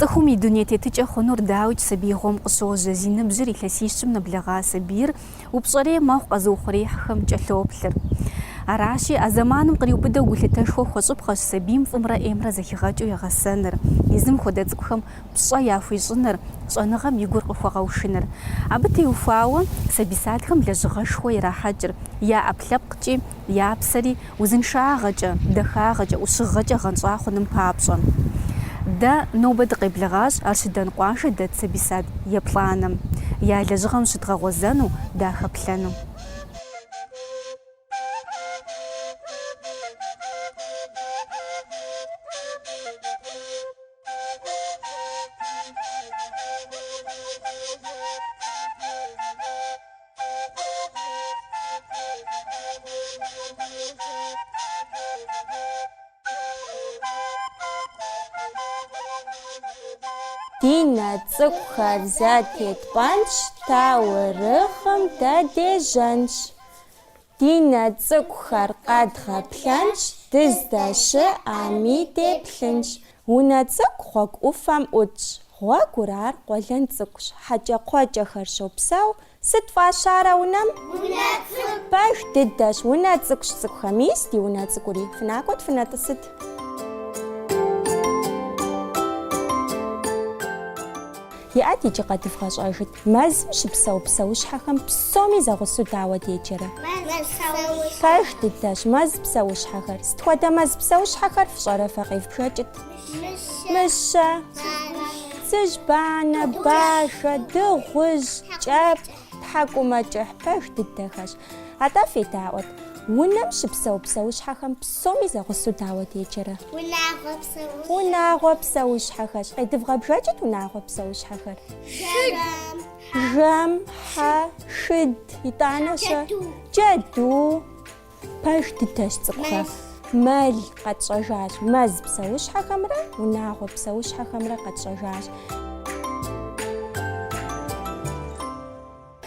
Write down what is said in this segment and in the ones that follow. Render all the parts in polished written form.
Цӏыхум и дуней тетыкӏэ хъунур дауи сабиигъуэм къыщожьэ, зи ныбжьыр илъэсищым нэблэгъа сабийр упщӏэрей мэхъу къэзыухъуреихьхэм кӏэлъоплъыр. Аращи, а зэманым къриубыдэу гулъытэшхуэ хуэщӏыпхъэщ сабийм фӏымрэ ӏеймрэ зэхигъэкӏыу егъэсэныр, езым хуэдэ цӏыкӏухэм пщӏэ яхуищӏыныр, щӏэныгъэм и гур къыхуэгъэушыныр. Абы теухуауэ сабий садхэм лэжьыгъэшхуэ ирахьэкӏыр, я ӏэпкълъэпкъкӏи, я псэри узыншагъэкӏэ, дахагъэкӏэ, ӏущыгъэкӏэ гъэнщӏа хъуным папщӏэ. Дэ нобэ дыкъеблэгъащ ар щыдэн къуажэ дэт сабий сад еплӏанэм, я лэжьыгъэм щыдгъэгъуэзэну, дахэплъэну. Динэ цӏыкӏухэр зэтетпӏэнщ, таурыхъым дэдежьэнщ. Динэ цӏыкӏухэр къэдгъэплъэнщ, дыздэщыӏэми деплъынщ. Унэ цӏыкӏу гъуэгу ӏуфэм ӏутщ, гъуэгур ар къуэлэн цӏыкӏущ. Хьэкӏэкхъуэкӏэхэр щопсэу, сыт фӏащарэ унэм? Унэ цӏыкӏу. Пэж дыдэщ, унэ цӏыкӏущ цӏыкӏухэм. Ис ди унэ цӏыкӏури, фынакӏуэт, фынэтӏысыт. Иӏэт икӏи къэдывгъэщӏэжыт. Мэзым щыпсэу псэущхьэхэм псоми зэгъусэу дауэ деджэрэ? Пэж дыдэщ, мэз псэущхьэхэр. Сыт хуэдэ мэз псэущхьэхэр фщӏэрэ, факъей фыбжэкӏыт? Мыщэ, цыжьбанэ, бажэ, дыгъужь, кӏэпхъ, тхьэкӏумэкӏыхь, пэж дыдэхэщ. Атӏэ федаӏуэт, унэм щыпсэу псэущхьэхэм псоми зэгъусэу дауэ деджэрэ? Унагъуэ псэущхьэхэщ. Къедывгъэбжэкӏыт унагъуэ псэущхьэхэр? Жэм, хьэ, шыд, итӏанэ-щэ? Джэду. Пэж дыдэщ цӏыкӏухэр. Мэл къэтщӏэжащ. Мэз псэущхьэхэмрэ унагъуэ псэущхьэхэмрэ къэтщӏэжащ.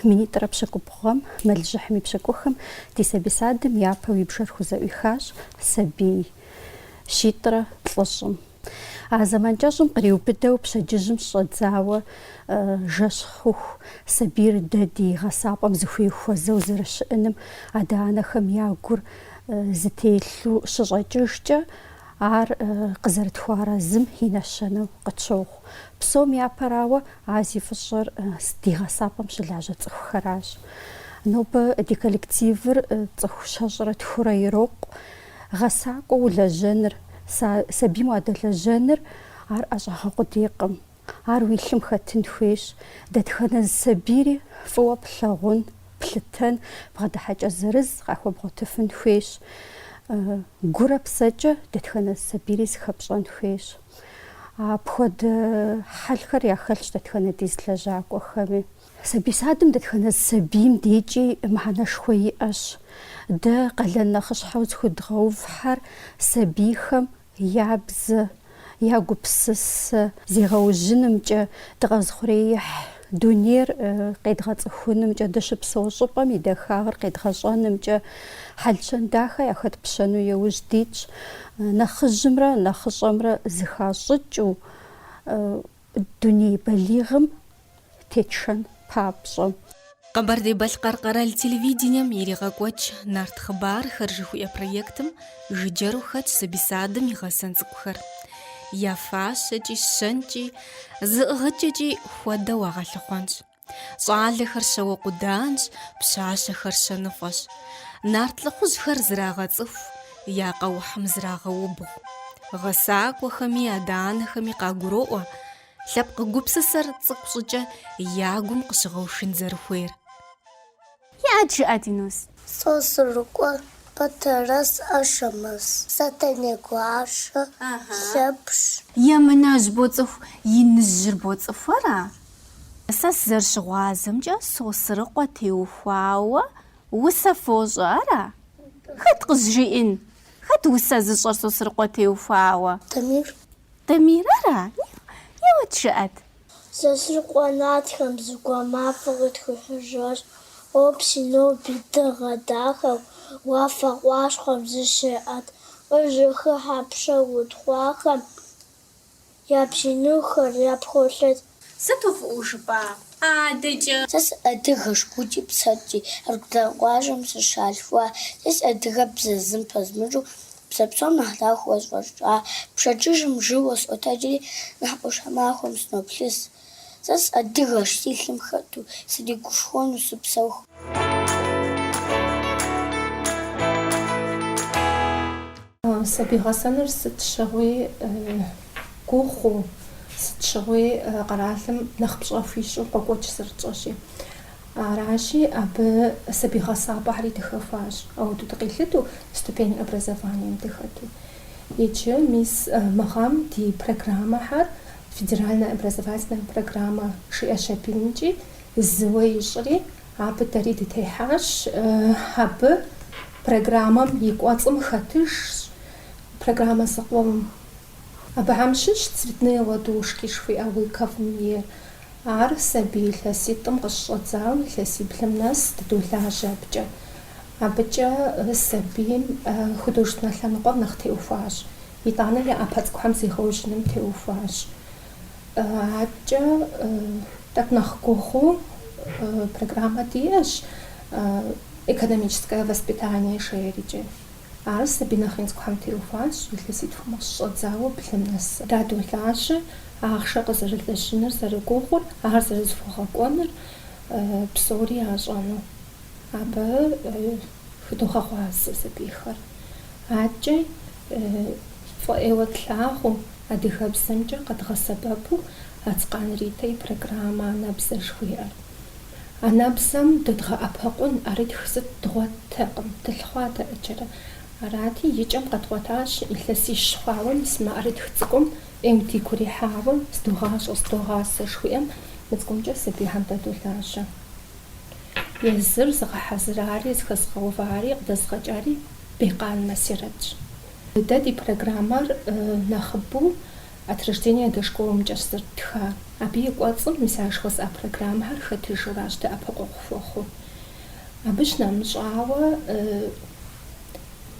Минитӏрэ пщыкӏубгъуэм, мэлыжьыхьым и пщыкӏухэм ди сабий садым япэу и бжэр хузэӏуихащ сабий щитӏрэ плӏыщӏым. А зэман кӏэщӏым къриубыдэу пщэдджыжьым щӏэдзауэ жэщ хъуху сабийр дэ ди гъэсапӏэм зыхуей хуэзэу зэрыщыӏэным адэ-анэхэм я гур зытелъу щыщӏэкӏыжкӏэ, ар къызэрытхуарэ зым и нэщэнэу къытщохъу. Псом япэрауэ а зи фӏыщӏэр ди гъэсапӏэм щылажьэ цӏыхухэращ. Нобэ ди коллективыр цӏыху щэщӏрэ тхурэ ирокъу. Гъэсакӏуэ улэжьэныр, сабийм уадэлэжьэныр ар ӏэщӏагъэ къудейкъым. Ар уи лъым хэтын хуейщ. Дэтхэнэ сабийри фӏыуэ плъагъун, плъытэн, бгъэдыхьэкӏэ зырыз къахуэбгъуэтыфын хуейщ. Гурэ псэкӏэ дэтхэнэ сабийри зыхэпщӏэн хуейщ. Апхуэдэ хьэлхэр яхэлъщ дэтхэнэ диз лэжьакӏуэхэми. Сабий садым дэтхэнэ сабийм декӏи мыхьэнэшхуэ иӏэщ. Дэ къалэн нэхъыщхьэу зыхудгъэувхьэр сабийхэм я бзэ, я гупсысэ зегъэужьынымкӏэ, дыкъэзыхъуреихь дунейр къедгъэцӏыхунымкӏэ, дыщыпсэу щӏыпӏэм и дахагъыр къедгъэщӏэнымкӏэ, хьэлщэн дахэ яхэтпщэну яужь дитщ. Нэхъыжьымрэ нэхъыщӏэмрэ зыхащӏыкӏыу дуней балигъым тетшэн папщӏэ. Къэбэрдей-Балъкъэр къэрал телевидением иригъэкӏуэкӏ Нарт хъыбархэр жыхуиӏэ проектым жыджэру хэтщ сабий садым игъэсэн цӏыкӏухэр. Я фащэкӏи, щэнкӏи, зыӏыгъыкӏэкӏи хуэдэу агъэлъыхъуэнщ. Щӏалэхэр щауэ къуданщ, пщащэхэр щэныфӏэщ. Нарт лӏыхъужьхэр зрагъэцӏыху, я къэухьым зрагъэубгъу. Гъэсакӏуэхэми адэ-анэхэми къагуроӏуэ лъэпкъ гупсысэр цӏыкӏу щӏыкӏэ я гум къыщыгъэушын зэрыхуейр. Иӏэт жыӏэ ди нос. Сосрыкъуэ, Батэрэс, Ӏэшэмэс, Сатэнегуащэ, Лъэпщ. Емынэжь бо цӏыху иныжьыр бо цӏыхуэра? Сэ сызэрыщыгъуазэмкӏэ Сосрыкъуэ теухуауэ усэ фощӏэра? Хэт къызжиӏэн? Хэт усэ зыщӏэр Сосрыкъуэ теухуауэ? Дамир. Дамирэра? Еуэт жыӏэт. Сосрыкъуэ нартхэм зыгуэ мафӏэ къытхуихьыжащ. Опси ноби дыгъэ дахэу уафэ къуащхъуэм зыщеӏэт. Къыжыхыхьэ пщэ утхъуахэм ябжьынухэр япхъолъэт. Сытуфӏыӏужыпӏа? Адэкӏэ. Сэ сыӏэдыгэ шкӏукӏи псэкӏи къуажэм сыщалъхуа. Сэ сыӏэдыгэбзэ зым пэзмыщӏу псэ псом нэхъ дахэу сфӏэщӏа. Пшэчыжым жыуэ сӏуэтэкӏри нэхъ ӏущхьэмахуэм сыноплъыс. Сэ сыӏэдыгэщ си лъым хэту, сыригушхуэну сыпсэуху. Сабий гъэсэныр сыт щыгъуи гугъу, сыт щыгъуи къэралым нэхъ пщӏэхуищӏу къокӏуэкӏ зэрытщӏэщи. Аращи, абы сабий гъэсабэхьэри дыхэхуащ. Ауэду дыкъилъыту ступень образованием дыхэту. Иджы мис мы гъэм ди программэхэр федеральная образовательная программа ШИЭШЭПИНКӏи зыуэ ищӏри, абы дэри дытехьащ. Абы программэм и кӏуэцӏым хэтыж программа зыкъуэм. Абыхьэм щыщ цветные ладошки жыхуиӏэ уикэфым и. Ар сабий илъэситӏым къыщыщӏэдзауи илъэсиблым нэс дыдолажьэ абыкӏэ. Абыкӏэ сабийм художественнэ лъэныкъуэм нэхъ теухуащ. ИтӀанэ я ӏэпэ цӏыкӏухэм зегъэужьыным теухуащ. Абыкӏэ тӏэкӏу нэхъ гугъу программэ диӏэщ экономическое воспитание жеӏэрикӏэ. Ар сабий нэхъ ин цӏыкӏухэм теухуащ, илъэситхум къыщыщӏэдзауэ блым нэс. Дадолажьэ ахъшэ къызэрылэжьыныр зэрыгугъур, ар зэрызыхуэгъэкӏуэныр псори ящӏэну. Абы хыдогъэгъуазэ сабийхэр. Адэкӏэ фӏыӏейуэ тлъагъуу адыгэбзэмкӏэ къэдгъэсэбэпу Ацкъан-Ритэ и программэ «Анэбзэ» жыхуиӏэр. Анэбзэм дыдгъэӏэпэкъун ӏэритх зыт дгъуэттэкъым, дылъхъуатэ ӏэджэрэ. Арати икӏэм къэдгъуэтащ илъэсищ хъуауэ мис мы ӏэритх цӏыкӏум ӏейм дигу ирихьауэ здогъащӏэ жыхуиӏэм мы цӏыкӏумкӏэ сабийхьэм дадолажьэ. Езыр зыгъэхьэзырари, зыхэзгъэувари, къыдэзгъэкӏари Бейкъан Масиратщ. Дэ ди программэр нэхъыбэу от рождения до школымкӏэ зэрыттха. Абы и кӏуэцӏым мис ар жыхуэсӏа программэхэр хэтыжыращ дэӏэпыкъуэгъу хуэхъуу. Абы щынэмыщӏауэ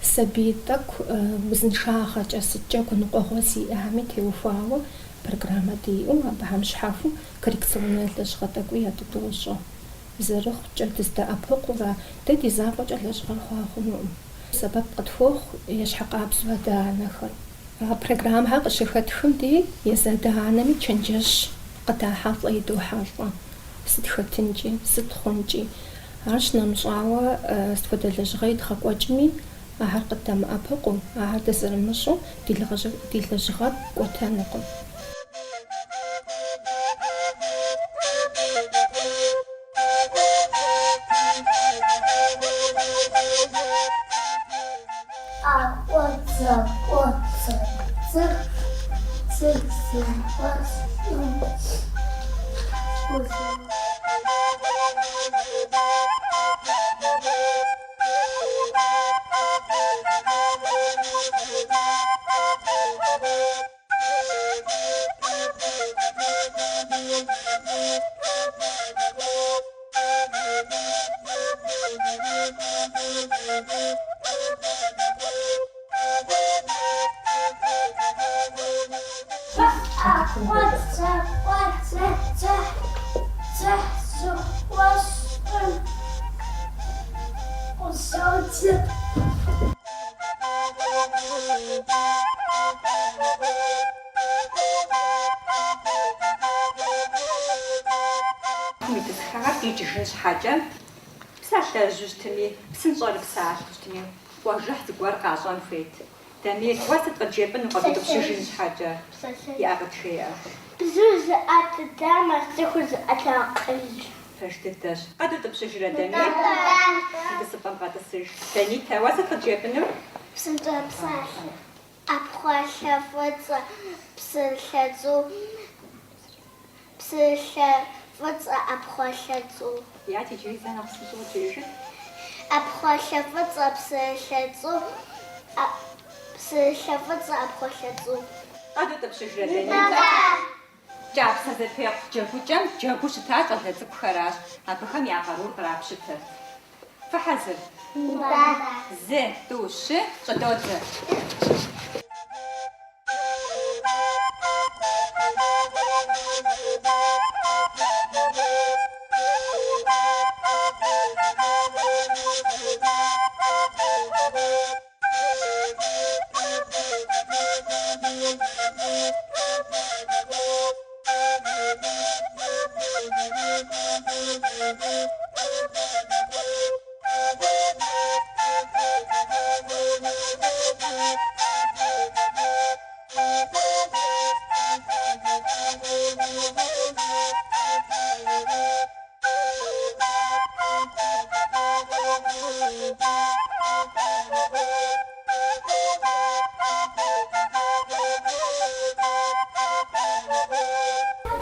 сабий тӏэкӏу узыншагъэкӏэ сыткӏэ гуныкъуэгъуэ зиӏами теухуауэ программэ диӏэу абыхьэм щхьэхуэу коррекционные лэжьыгъэ тӏэкӏуи ядыдощӏэ. Зэрыхъукӏэ дыздэӏэпыкъуурэ, дэ ди закъуэкӏэ лэжьыгъэр хъуа хъунуӏым. Сэбэп къытхуохъу ещхьэкъабзэу адэ-анэхэр. Программэхэр къыщыхэтхым дей езы адэ-анэми чэнджэщ къыдахьэлӏэ, идохьэлӏэ. Сыт хэтынкӏи, сыт хъункӏи. Ар щынэмыщӏауэ сытхуэдэ лэжьыгъэ идгъэкӏуэкӏми, ахэр къыдэмыӏэпыкъуу, ахэр дызэрымыщӏу ди лэжьыгъэр кӏуэтэнукъым. Икӏыжын щхьэкӏэ псалъэжьу щытми, псынщӏэр псалъэу щытми, къуажыхь зыгуэр къащӏэн хуейт. Дэми уэ сыт къыджепӏын укъыдыпщыжын щхьэкӏэ иӏэ къытхуеӏэ? Бзу зыӏэтыдэ, мэзыху зыӏэтакъылж. Пэж дыдэщ. Къыдытӏыпщыжрэ Дани? Дысыпӏэм къэтӏысыж. Данитэ, уэ сыт къыджепӏынур? Псынщӏэ псалъэ. Ӏэпхъуэлъэ фӏыцӏэ, псылъэ фӏыцӏэ, ӏэпхъуэлъэ цӏу. Яти иджыри зэ нэхъ сыщӏу джежи? Ӏэпхъуэлъэ фӏыцӏэ, псылъэ цӏу, псылъэ фӏыцӏэ, ӏэпхъуэлъэ цӏу. Къыдытӏыпщыжрэ Данитэ? Кӏапсэ зэпекъу джэгукӏэм джэгуу щыта щӏалэ цӏыкӏухэращ. Абыхэм я къарур кърапщытэ. Фыхьэзыр? Зы, тӏу, щы, щӏыдодзэ.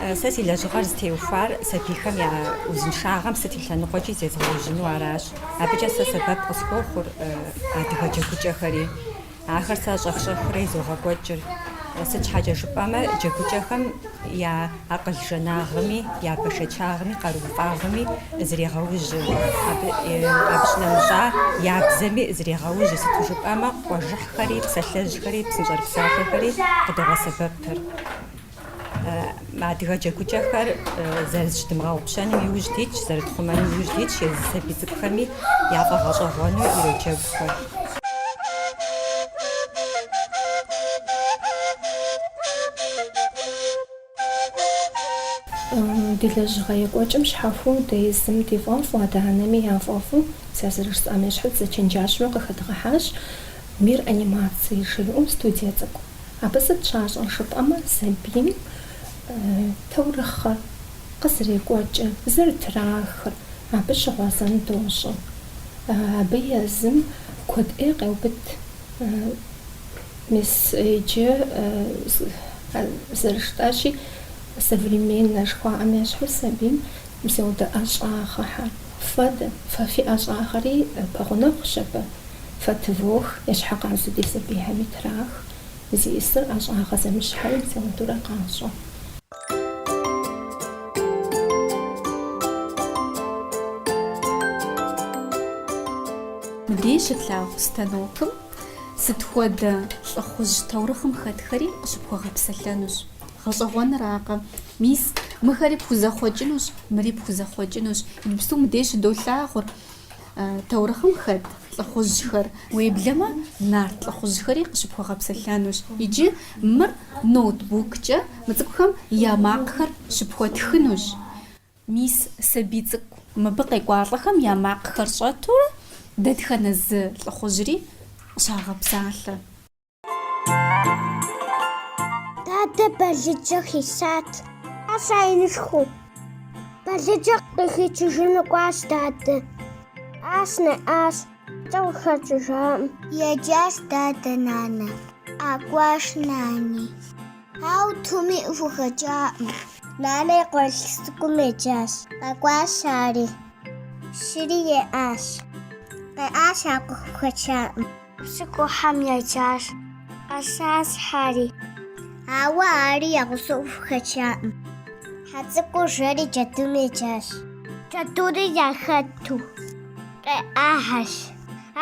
Сэ си лэжьыгъэр зытеухуар сабийхэм я узыншагъэм сыт и лъэныкъуэкӀи зезгъэужьыну аращ. АбыкӀэ сэ сэбэп къысхуохъур адыгэ джэгукӀэхэри. Ахэр сэ щӀэх-щӀэхыурэ зогъэкӀуэкӀыр. Сыт щхьэкӀэ жыпӀэмэ, джэгукӀэхэм я акъыл жэнагъми, я бэшэчагъми, къарууфӀагъми зрегъэужьы. Абы щынэмыщӀа я бзэми зрегъэужьы. Сыту жыпӀэмэ, къуэжыхьхэри, псалъэжьхэри, псынщӀэрыпсалъэхэри къыдогъэсэбэпыр. Адыгэ джэгукӀэхэр зэрызыщыдмыгъэупщэным иужь дитщ, зэрытхъумэным иужь дитщ, езы сабий цӀыкӀухэми яфӀэгъэщӀэгъуэну ироджэгухэр. Ди лэжьыгъэ екӀуэкӀым щхьэхуэу езым ди фӀэфӀу, адэ-анэми яфӀэфӀу зэрызэрыжысӀам ещхьыц зэчэнджащэу къыхэдгъэхьащ «Мир анимации» жиӀэу студие цӀыкӀу. Абы сыт щащӀэр жыпӀэмэ, сабийм таурыхъыр къызэрекӀуэкӀыр, зэрытрахыр, абы щыгъуэзэн дощӀэ. Абы езым куэд Ӏей къеубыд. Мис иджы зэрыштӀащи современное жыхуаӀэм ещхьу сабийм псевдоӀэщӀагъэхьэр, фэ фи ӀэщӀагъэри пэгъунэгъущ абы. Фэтывох ещхьэ къазу ди сабийхэми трах, зиӀысыр ӀэщӀагъэ зэмыщхьэри псевдорэ къащӀэ. Мыбдеж щытлъагъу станокым сыт хуэдэ лӀыхъужь таурыхъым хэтхэри къыщыпхуэгъэпсэлъэнущ. Гъэщӏэгъуэныракъэ. Мис мыхэри пхузэхъуэкӏынущ, мыри пхузэхъуэкӏынущ. Иджыпсту мыбдеж щыдолъагъур таурыхъым хэт лӏыхъужьхэр. Уеблэмэ нарт лӏыхъужьхэри къыщыпхуэгъэпсэлъэнущ. Иджы мыр ноутбуккӏэ мы цӏыкӏухэм я макъхэр щыпхуэтхынущ. Мис сабий цӏыкӏу мыбы къекӏуалӏэхэм я макъхэр щӏэту дэтхэнэ зы лӏыхъужьри къыщагъэпсалъэ. Дадэ балыджэ хисат. Асайнышху. Балыджэ къыхичыжыну кӏуащ дадэ. Ас неӏащ. Цӏэухэкӏыжам. Еджащ дадэ нанэ. Акӏуащ нани. Ау туми ӏуфэхэкӏаӏым. Нанэ къуэлъ цӏыкӏум еджащ. Акӏуащ ари. Щыри еӏащ. Къеӏащ акъыхэкӏаӏым. Псыкӏухьэм еджащ. Къэсащхьэри. Ауэ ари ягъусэӏуфэхэкӏаӏым. Хьэцӏыкӏур жэри джэдум еджащ. Джэдури яхэту. Къеӏагъэщ.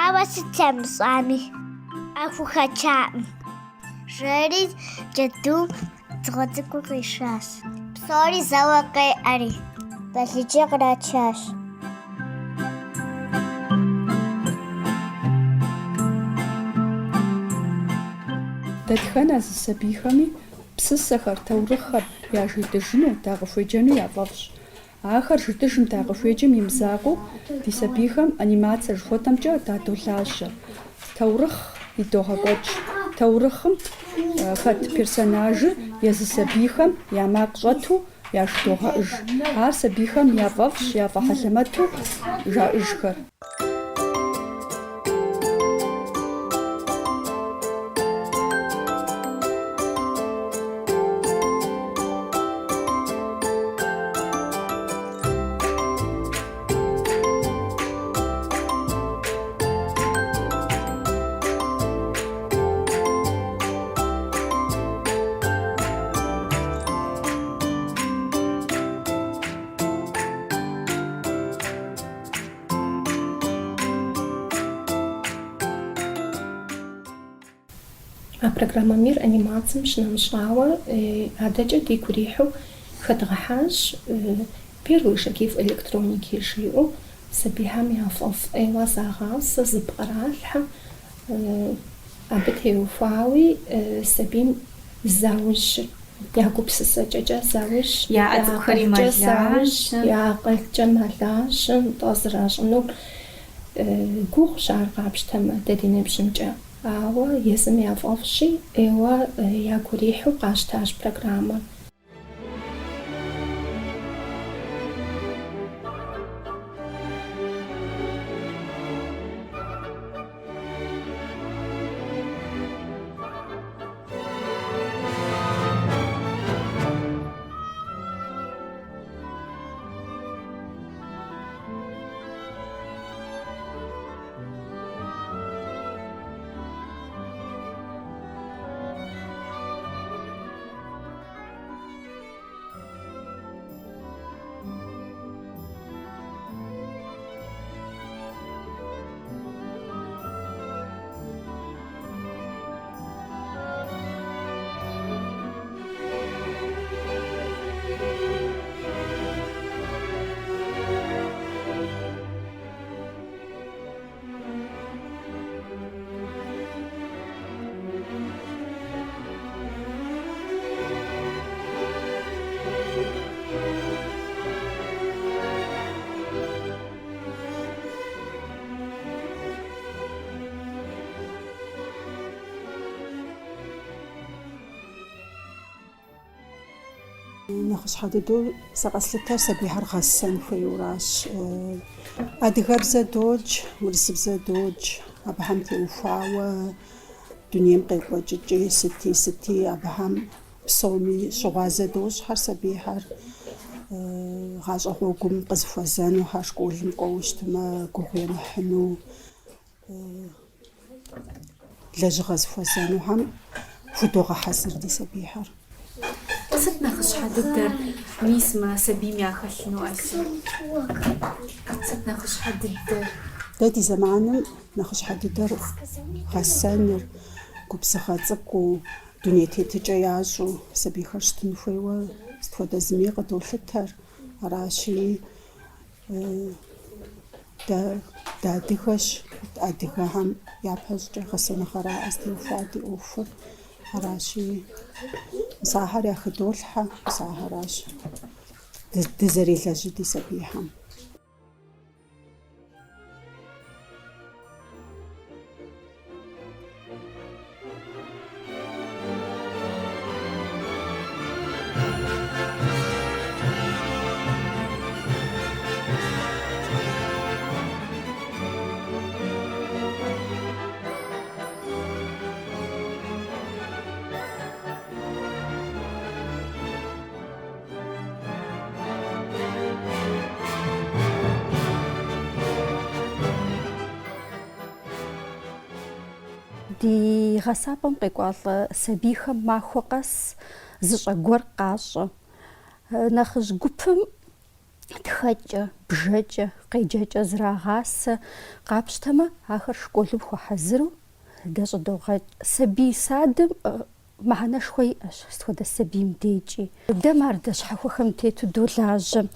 Ауэ сыт емыщӏами, ӏэхухэкӏаӏым. Жэри джэдум дзыгъуэ цӏыкӏур къишащ. Псори зэуэ къеӏэри. Балыджэ кърачащ. Дэтхэнэ зы сабийхэми псысэхэр, таурыхъэр яжетыжыну, дагъэхуеджэну яфӏэфӏщ. Ахэр жытыжым дагъэхуеджэм имызакъуэу ди сабийхэм анимацие жыхуэтэмкӏэ дадолажьэ. Таурыхъ идогъэкӏуэкӏ. Таурыхъым хэт персонажыр езы сабийхэм я макъ щӏэту яшыдогъэӏыж. Ар сабийхэм яфӏэфӏщ, яфӏэхьэлэмэту жаӏыжхэр. А программа «Мир анимацием» щынэмыщӏауэ адэкӏэ дику рихьу хэдгъэхьащ первые шаги в электронике жиӏэу сабийхэм яфӏэфӏ ӏейуэ загъасэ, зыпкъралъхьэ. Абы теухуауи сабийм зауэжьыр ягупсысэкӏэкӏэ зауэжь, Я ӏэцӏыкӏухэри мэлажьэ. Я акъылкӏэ мэлажьэ, нтӏэ зэращӏынур гугъущ ар къапщтэмэ дэ ди ныбжьымкӏэ. Ауэ езым яфӏэфӏщи, ӏейуэ ягу рихьу къащтащ программэр. нэхъыщхьэ дыдэу сыкъэслъытэр сабийхэр гъэсэн хуейуэращ. Адыгэбзэ додж, урысыбзэ додж, абыхэм теухуауэ дунейм къекӀуэкӀыкӀи сыти абыхэм псоми щыгъуазэ дощхьэр сабийхэр. ГъащӀэ гъуэгум къызыхуэзэнухэр школым кӀуэуэ щытымэ гугъу емыхьыну, лэжьыгъэ зыхуэзэнухэм худогъэхьэзыр ди сабийхэр. Сыт нэхъыщхьэ дыдэр мисмэ сабийм яхэлъыну Ӏэлъэ? Сыт нэхъыщхьэ дыдэр? Дэ ди зэманым нэхъыщхьэ дыдэр гъэсэныр, гупсыгъэ цӀыкӀуу, дуней тетыкӀэ ящӀу сабийхэр щытын хуейуэ сыт хуэдэ зыми къыдолъытэр. Аращи дэ адыгэщ, адыгэхэм япэщӀкӀэ гъэсэныгъэра зытеухуа ди Ӏуэхур. Аращи мысагъэр яхыдолъхьэ, мысагъэращ дызэрелэжьы ди сабийхэм. Ди гъэсапӀэм къекӀуалӀэ сабийхэм махуэ къэс зыщӀэ гуэр къащӀэ. Нэхъыжь гупым тхэкӀэ, бжэкӀэ, къеджэкӀэ зрагъасэ къапщтэмэ, ахэр школым хуэхьэзыру дэщӀыдогъэкӀ. Сабий садым мыхьэнэшхуэ иӀэщ, сыт хуэдэ сабийм декӀи. Дэ мардэ щхьэхуэхэм тету долажьэ.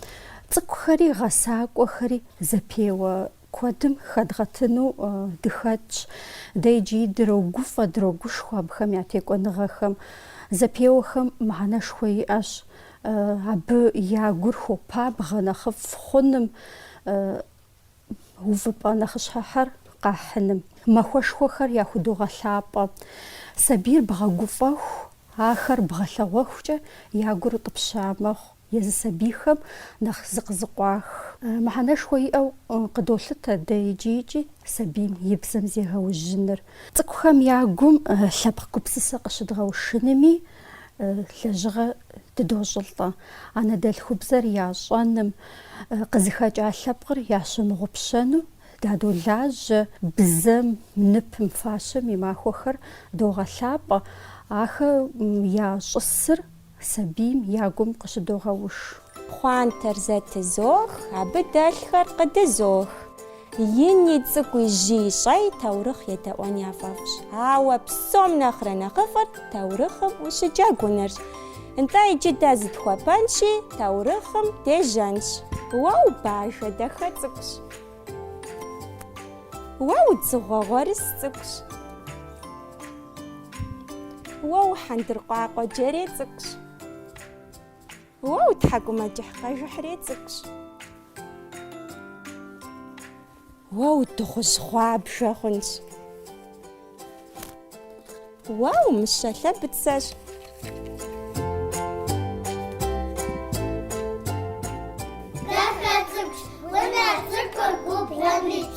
ЦӀыкӀухэри гъэсакӀуэхэри зэпеуэ куэдым хэдгъэтыну дыхэтщ. Дэ иджыри дрогуфӀэ, дрогушхуэ абыхэм я текӀуэныгъэхэм. Зэпеуэхэм мыхьэнэшхуэ иӀэщ. Абы я гур хопабгъэ нэхъыфӀ хъуным, увыпӀэ нэхъыщхьэхьэр къахьыным. Махуэшхуэхэр яхудогъэлъапӀэ. Сабийр бгъэгуфӀэху, ахэр бгъэлъэгъуэхукӀэ я гур тӀыпща мэхъу. Езы сабийхэм нэхъ зыкъызыкъуах. Мыхьэнэшхуэ иӀэу къыдолъытэ дэ иджыри сабийм и бзэм зегъэужьыныр. ЦӀыкӀухэм я гум лъэпкъ гупсысэ къыщыдгъэушынми, лэжьыгъэ дыдощӀылӀэ. Анэдэлъхубзэр ящӀэным, къызыхэкӀа лъэпкъыр ящымыгъупщэну дадолажьэ. Бзэм, ныпым, фащэм и махуэхэр догъэлъапӀэ. Ахэр ящӀысыр сабийм я гум къыщыдогъэуш. Пхъуантэр зэтызох, абы дэлъхэр къыдызох. Ини цӀыкӀуи жьи щӀей таурыхъ едэӀуэн яфӀэфӀщ. Ауэ псом нэхърэ нэхъыфӀыр таурыхъым ущыджэгунырщ. НтӀэ иджы дэ зытхуэпэнщи, таурыхъым дежьэнщ. Уэ убажэ дахэ цӀыкӀущ. Уэ удзыгъуэ гъуэрыс цӀыкӀущ. Уэ ухьэндыркъуакъуэ джэри цӀыкӀущ. Уэ утхьэкӀумэкӀыхь къэжыхьри цӀыкӀущ. Уэ удыгъужь гъуабжэ хъунщ. Уэ умыщэ лъэбыцэщ. Дахэ цӀыкӀущ, унэ цӀыкӀур губгъуэныщ.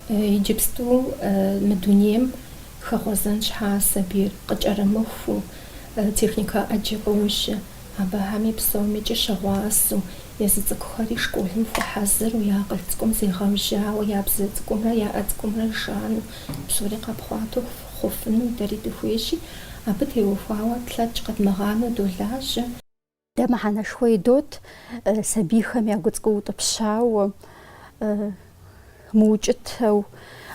Иджыпсту мы дунейм хэгъуэзэн щхьа сабийр къыкӀэрымыхуу, техникэ Ӏэджи къыужьы, абыхэми псоми кӀыщыгъуасу, езы цӀыкӀухэри школым хуэхьэзыру, я акъыл цӀыкӀум зегъэужьауэ, я бзэ цӀыкӀумрэ я Ӏэ цӀыкӀумрэ жану, псори къэпхъуату хъуфыну дэри дыхуейщи, абы теухуауэ тлъэкӀ къэдмыгъанэу долажьэ. Дэ мыхьэнэшхуэ идот сабийхэм я гу цӀыкӀуу тӀыпщауэ, мыукӀытэу,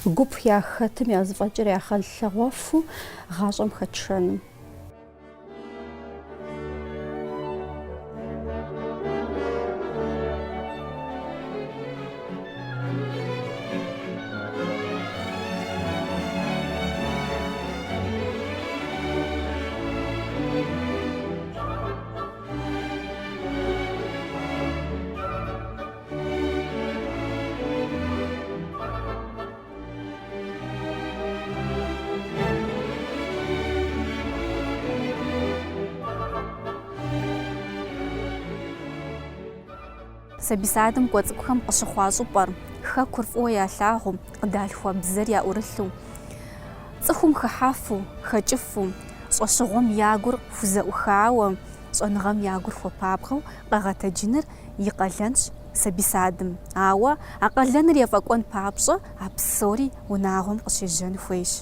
гуп яхэтым языфӀэкӀыр яхъэлъэгъуэфу гъащӀэм хэтшэным. сабисадым кӏуэцӏыкӏухэм къыщыхъуа щӏыпӏэр, хэкур фӏыуэ ялъагъуу, къыдалъхуа бзэр яӏурылъу, цӏыхум хыхьэфу, хэкӏыфу, щӏэщыгъуэм я гур хузэӏухауэ, щӏэныгъэм я гур хуэпабгъэу къэгъэтэджыныр и къалэнщ сабисадым. Ауэ а къалэныр ефӏэкӏуэн папщӏэ, а псори унагъуэм къыщежьэн хуейщ.